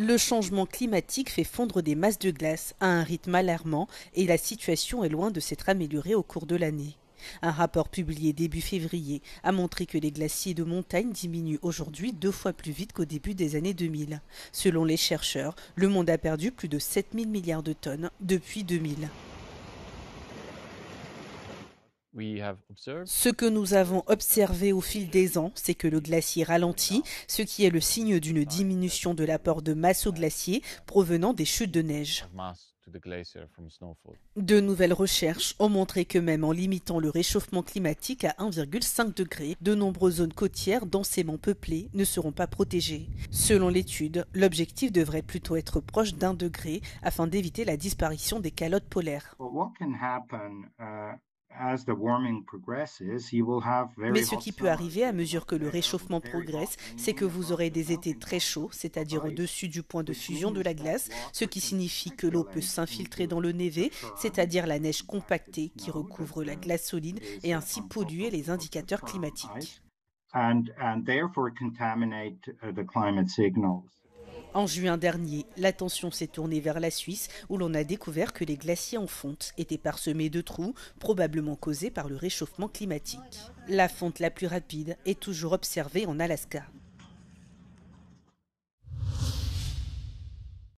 Le changement climatique fait fondre des masses de glace à un rythme alarmant et la situation est loin de s'être améliorée au cours de l'année. Un rapport publié début février a montré que les glaciers de montagne diminuent aujourd'hui 2 fois plus vite qu'au début des années 2000. Selon les chercheurs, le monde a perdu plus de 7 000 milliards de tonnes depuis 2000. Ce que nous avons observé au fil des ans, c'est que le glacier ralentit, ce qui est le signe d'une diminution de l'apport de masse au glacier provenant des chutes de neige. De nouvelles recherches ont montré que même en limitant le réchauffement climatique à 1,5 degré, de nombreuses zones côtières densément peuplées ne seront pas protégées. Selon l'étude, l'objectif devrait plutôt être proche d'1 degré afin d'éviter la disparition des calottes polaires. Mais ce qui peut arriver à mesure que le réchauffement progresse, c'est que vous aurez des étés très chauds, c'est-à-dire au-dessus du point de fusion de la glace, ce qui signifie que l'eau peut s'infiltrer dans le névé, c'est-à-dire la neige compactée qui recouvre la glace solide et ainsi polluer les indicateurs climatiques. En juin dernier, l'attention s'est tournée vers la Suisse où l'on a découvert que les glaciers en fonte étaient parsemés de trous, probablement causés par le réchauffement climatique. La fonte la plus rapide est toujours observée en Alaska.